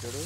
చూడు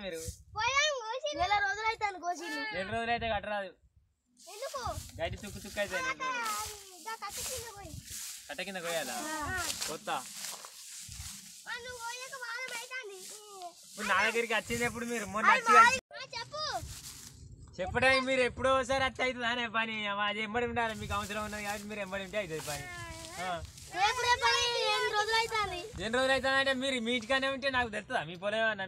మీరు 2 రోజులైతే కట్టరాదు గడ్డి తుక్కు తుక్కు అయితే కట్ట కింద కోయాలా కొత్త ఇప్పుడు నా దగ్గరికి వచ్చింది ఎప్పుడు మీరు మొన్న చెప్పడానికి మీరు ఎప్పుడో ఒకసారి వచ్చి అవుతుంది అనే పని అది ఎంబడి ఉండాలి మీకు అవసరం ఉన్నది కాబట్టి మీరు ఎంబడి ఉంటే అవుతుంది పని 2 రోజులు అవుతుంది అంటే మీరు మీ ఇంటికానే ఉంటే నాకు తెలుస్తుందా మీ పొలం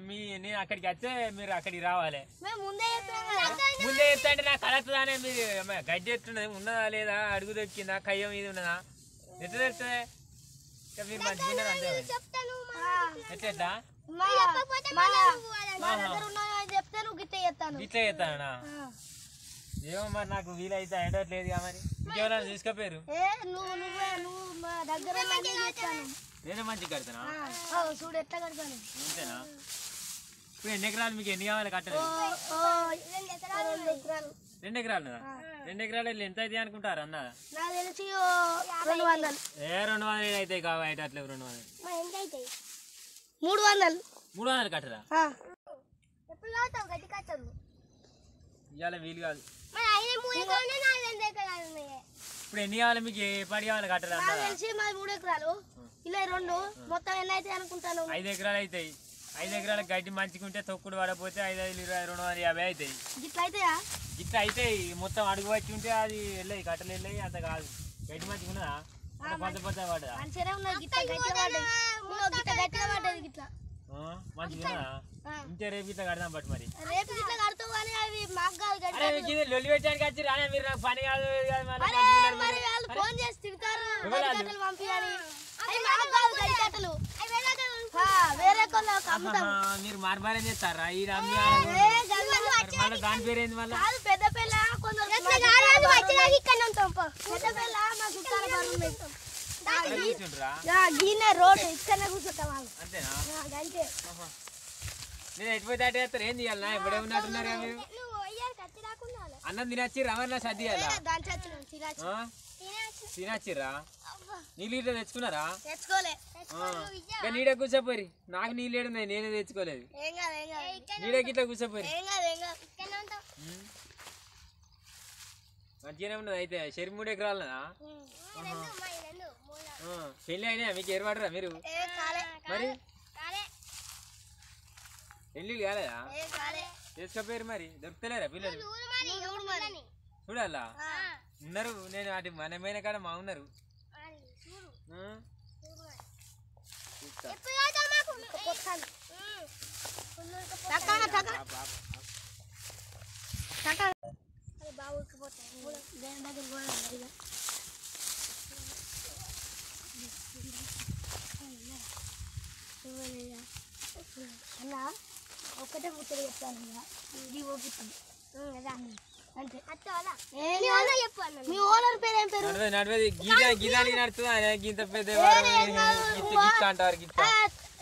నేను అక్కడికి వస్తే మీరు అక్కడికి రావాలి ముందే చెప్తా అంటే నాకు కలుస్తుందా అనే మీరు గడ్డి ఎత్తున్నది ఉన్నదా లేదా అడుగు దొక్కిందా కయ్యం ఇది ఉన్నదా ఎట్లా తెలుస్తుంది మీరు మంచిగా అంతే ఎట్లా గిట్లా చేస్తానా ఏమో మరి నాకు వీలైతే ఎండట్లేదు మరి ఇంకెవరైనా తీసుకపోయారు నేనే మంచిగా కడతానా అంతేనా ఇప్పుడు ఎన్ని ఎకరాలు మీకు ఎన్ని కావాలి కట్టలేదు 2 ఎకరాలు 2 ఎకరాలు ఎంత అయితే అనుకుంటారు అన్న 200 అయితే కావాలి అట్లా 300 కట్టరా ఇవాళ వీలు కాదు ఇప్పుడు ఎన్ని కావాలి మీకు ఏ పడి కావాలి కట్టరా 3 ఎకరాలు ఇలా 2 మొత్తం ఎన్ని అయితే అనుకుంటాను 5 ఎకరాలు అవుతాయి 5 ఎకరాల గడ్డి మంచిగా తొక్కుడు పడపోతే 5, 5, 20, 250 అవుతాయి గిట్లా అవుతాయి మొత్తం అడుగు వచ్చి ఉంటే అది వెళ్ళాయి కట్టలు వెళ్ళాయి అంత కాదు గడ్డి మంచిగా ఉన్నదా కొంత పొద్దు పడదా మంచిగా ఇంకే రేపు ఇట్లా కడదాం బట్ మరి లొల్లి పెట్టడానికి వచ్చి రానే మీరు నాకు పని కాదు మీరు మార్మారేం చేస్తారా ఈ దాని పేరేంది మళ్ళీ అంతేనా నేను ఎటుపోతే అటు చేస్తారు ఏం చేయాలన్నా ఇప్పుడే ఉన్నట్టున్నారు మీరు అన్నం తినచ్చి రమణ సర్దియాలా తినచ్చిర్రా నీళ్ళు ఇట్లా తెచ్చుకున్నారా నీడ కూర్చోపోయి నాకు నీళ్ళు ఏడున్నాయి నేనే తెచ్చుకోలేదు నీడకి ఇట్లా కూర్చోపోయి మంచిగానే ఉన్నది అయితే 3 ఎకరాలదా పెళ్ళి అయినా మీకు ఏర్పడరా మీరు మరి పెళ్ళి కాలేదా చేసుకోపోయారు మరి దొరుకుతలేరా పిల్లలు చూడాలా ఉన్నారు నేను అటు మనమైన కాడ మా ఉన్నారు ఒకటే ముచ్చట చెప్తాను మీ ఓనర్ పేరు ఏం పేరు గీదానికి నడుతుందా గీత పెద్ద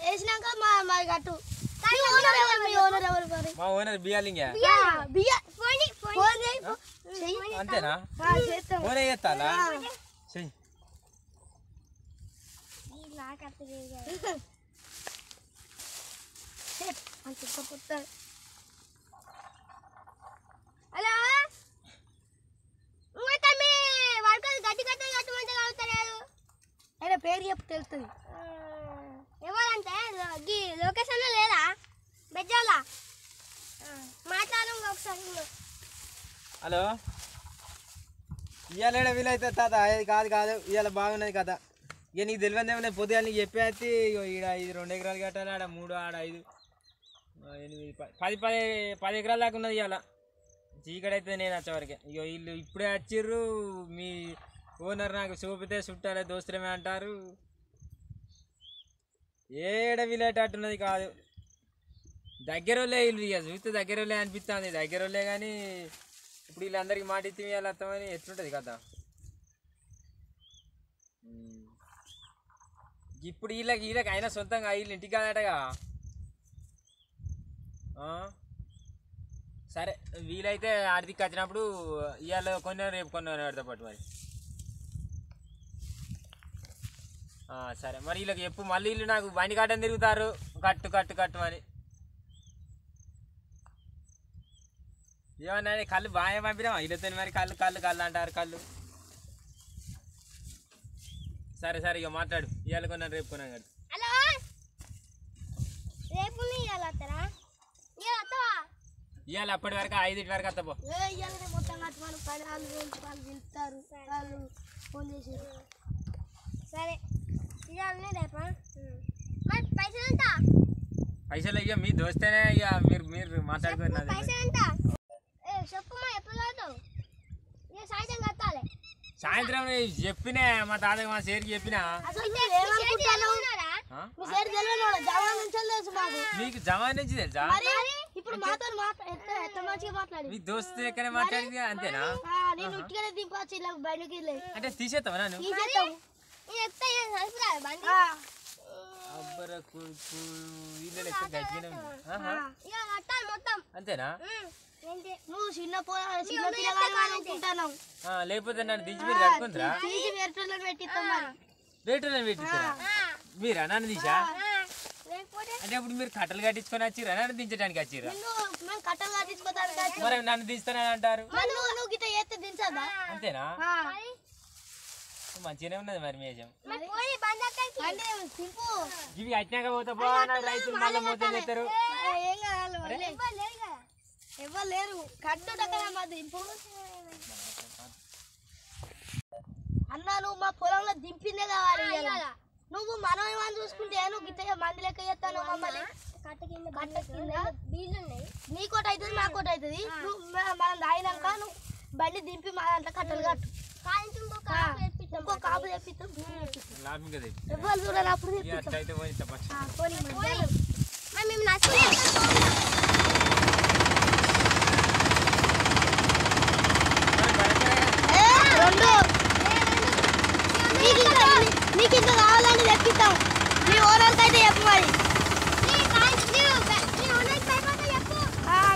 వేసినాక మా గట్టు మా ఓనర్ బియ్యాలింగ అంతేనా ఫోన్ చేస్తానా చెయ్యి హలో మీ వర్కర్ గట్టి కట్టమంటే కలుగుతలేదు. అయినా పేరు చెప్పు తెలుస్తుంది. ఎవరంటే లొకేషన్లో లేదా బెజ్జాలా మాట్లాడు ఒకసారి. హలో ఇవాళ వీలైతే తాత అది కాదు ఇవాళ బాగున్నది కదా. ఇక నీకు తెలియదేమో పొద్దుగా నీకు చెప్పేసి ఈడ 2 ఎకరాలు కట్టాలి, ఆడ 3 ఆడ 5 8 10 ఎకరాల దాకా ఉన్నది. ఇవాళ చీకడైతే నేను వచ్చేవరకే. ఇక వీళ్ళు ఇప్పుడే వచ్చిర్రు. మీ ఓనర్ నాకు చూపితే చుట్టాలే దోస్తులమే అంటారు. ఏడ వీలైనట్టున్నది కాదు. దగ్గర వాళ్ళే వీళ్ళు. ఇక చూస్తే దగ్గర వాళ్ళే అనిపిస్తుంది. దగ్గర వాళ్ళే కానీ ఇప్పుడు వీళ్ళందరికీ మాట ఇచ్చి వీళ్ళు అర్థమని ఎట్లుంటుంది కదా. ఇప్పుడు వీళ్ళకి అయినా సొంతంగా వీళ్ళు ఇంటికి కాదటగా. సరే వీలైతే ఆర్థిక వచ్చినప్పుడు ఇవాళ కొన్ని రేపు కొన్ని పెడతా పట్టు మరి. సరే మరి వీళ్ళకి చెప్పు. మళ్ళీ వీళ్ళు నాకు బండి కట్టని తిరుగుతారు కట్టు అని. ఏమన్నా కళ్ళు బాగా పంపినా వీళ్ళతో మరి కళ్ళు అంటారు కళ్ళు. సరే ఇక మాట్లాడు. ఇవాళ కొన్నాను రేపు కొన్నాను కదా. హలో రేపు ఇవాళ అప్పటి వరకు 5 వరకు వస్తా పో. మొత్తం కట్టుకోవాలి. 10,000 పిలుస్తారు వాళ్ళు ఫోన్ చేసారు. సరే ఇవాళ రేపా మరి పైసలు ఎంత? పైసలు ఇక మీ దోస్తేనే ఇక మీరు మాట్లాడుకున్నది. పైసలు ఎంత చెప్పమ్మా. ఎప్పుడు కాదు సాయంత్రం కట్టాలి. సాయంత్రం చెప్పినా మా తాతకి మా సేరికి చెప్పినా. మీకు జమాన్ నుంచి తెలుసా? ఇప్పుడు మాతో మాట్లాడి మీ దోస్తు ఎక్కడ మాట్లాడింది అంతేనా? అంటే తీసేస్తావా నన్ను? అబ్బర కొడుకు వీళ్ళ గట్టిగానే అంతేనా? నువ్వు చిన్న లేకపోతే నన్ను దించి మీరు కట్టుకుంటారా? రేటులను పెట్టిస్తారా మీరా? నన్ను తీసా అంటే ఇప్పుడు మీరు కట్టలు కట్టించుకొని వచ్చిరా నన్ను దించడానికి వచ్చిరా? మరి నన్ను దించుతానని అంటారు. అంతేనా? మంచిగానే ఉన్నది మరి మేజం. ఇవి కట్టినాక పోతా రైతులు మళ్ళీ మోసం చేస్తారు. ఎవరు లేరు కట్టు అన్నా. నువ్వు మా పొలంలో దింపిందే కావాలి. నువ్వు మనం ఏమని చూసుకుంటే నువ్వు గిట్ట మంది లెక్క చేస్తాను మమ్మల్ని. నీకోటి అవుతుంది మాకోటి అవుతుంది. మనం తాగినాక నువ్వు బండి దింపి మా దాంట్లో కట్టలు కట్టు. ఇంకో కాపు తెప్పిస్తాం. ఎవరు చూడాలి అప్పుడు మేము నచ్చలేదు. నీకు ఇంకా కావాలంటే తెప్పిస్తాం. మీ ఓనర్కి అయితే చెప్పు మరి.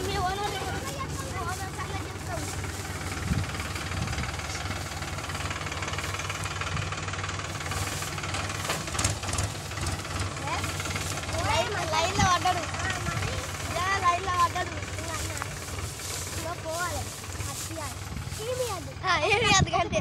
మీ ఓనర్ లైన్లో పడ్డాడు. పోవాలి ఏమి అందుకంటే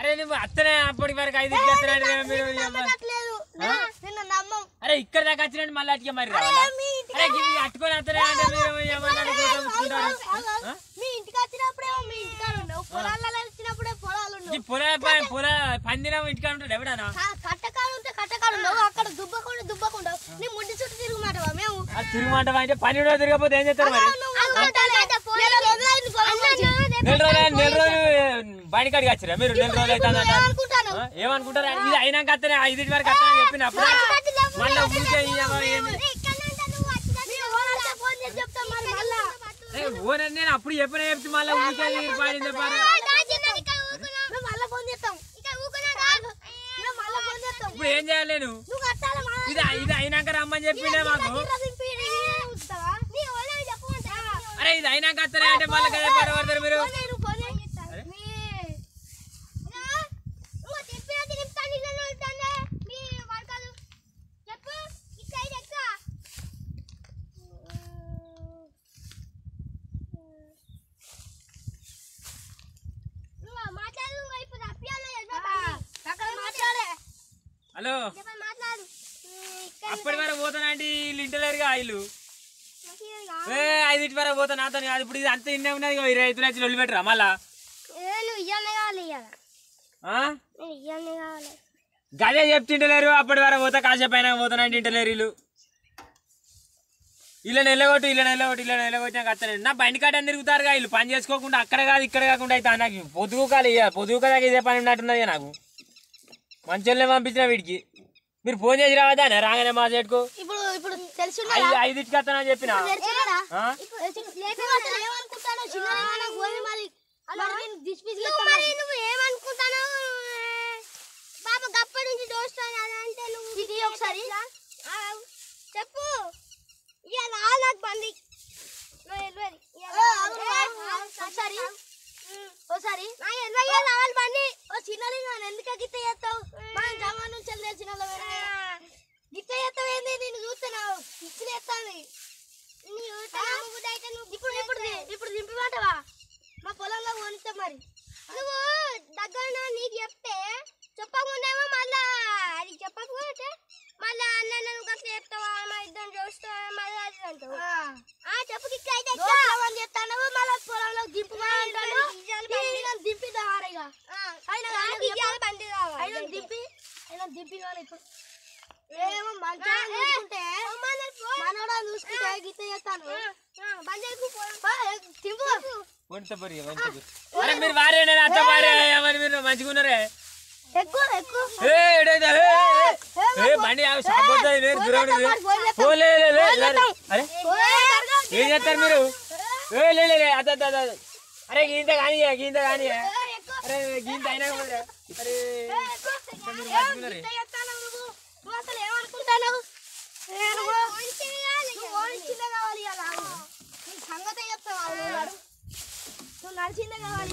అరే నువ్వు అత్తనే అప్పటి వరకు 5 అరే ఇక్కడ దాకా వచ్చినండి మళ్ళీ అట్టిగా మరి అట్టుకొని అత్తనే అంటే పొల పందిన ఇంటికాడ ఉంటాడు ఎవడనా? అక్కడ దుబ్బకుండా నీ ముడ్డి చుట్టూ తిరుగుమాటవా? మేము తిరుగుమాటవా అంటే పని తిరగకపోతే ఏం చేస్తారు మరి? నెల రోజులు బండి కాడికి వచ్చిరా మీరు? నెల రోజులు అవుతుంది ఏమనుకుంటారు? ఇది అయినాక అత్తనే 5 వరకు అత్తనే చెప్పినప్పుడు మళ్ళీ ఓనర్ నేను అప్పుడు చెప్పిన చెప్తే మళ్ళీ ఊరికే పాడింది చెప్పారు. ఇప్పుడు ఏం చేయాలి నేను? ఇది అయినాక రమ్మని చెప్పిండే మాకు. అరే ఇది అయినాక వస్తానే అంటే మళ్ళీ కదా పడతారు మీరు. హలో అప్పటి వరకు పోతానా అంటే వీళ్ళు ఇంటలేరుగా వీళ్ళు 5 వరకు పోతా నాతో కాదు ఇప్పుడు ఇది అంత ఇన్నే ఉన్నది 20 లక్షలు వదిలి పెట్టరా మళ్ళా గదే చెప్తుంటలేరు అప్పటి వరకు పోతా కాసేపు అయినా పోతానా అంటే ఇంటలేరు వీళ్ళు ఇలా నెలగొట్టినాక అత్తలేదు నా బండి కాట తిరుగుతారుగా వీళ్ళు పని చేసుకోకుండా అక్కడ కాదు ఇక్కడ కాకుండా అయితే నాకు పొద్దుకోకాలి పొద్దుకోదాకా ఇదే పని ఉన్నట్టున్నది నాకు మంచోళ్ళనే పంపించిన వీడికి మీరు ఫోన్ చేసి రావద్దా రాగానే మా చెట్టుకు ఇప్పుడు ఇప్పుడు తెలుసు 5కి వస్తానని చెప్పిన ఒకసారి చెప్పు బండి ఒకసారి రావాలి బండి చిన్నలింగా ఎందుకు గిత్త చేస్తావు మనం జమా నుంచి తెలిసిన గిత్త చేస్తావు ఏంది నేను చూస్తున్నావు ఇచ్చిన ఎత్తాను ఇప్పుడు ఇప్పుడు ఇప్పుడు దింపిమంటావా మా పొలంలో కొనిస్తా మరి నువ్వు దగ్గర నీకు చెప్తే చెప్పకుండామో మళ్ళా అది చెప్పకపోతే మళ్ళా అన్న నువ్వు గట్ల చెప్తావా మా ఇద్దరు చూస్తావా మళ్ళీ అది అంటావు చెప్పు అని చెప్తాను మళ్ళీ పొలంలో దింపుమంటాడు దింపి దారిగా దింపి కావాలి ఇప్పుడు ఏమో మంచిగా చూసుకుంటే మనోడా చూసుకుంటే గీత చేస్తాను మీరు వారే మీరు మంచిగా ఉన్నారే బండి ఏం చేస్తారు మీరు అరే గీంత కానీ అరే గీంత అయినా అరే మీరు మంచిగున్నారే సంగతి చెప్తావు నువ్వు నడిచిందే కావాలి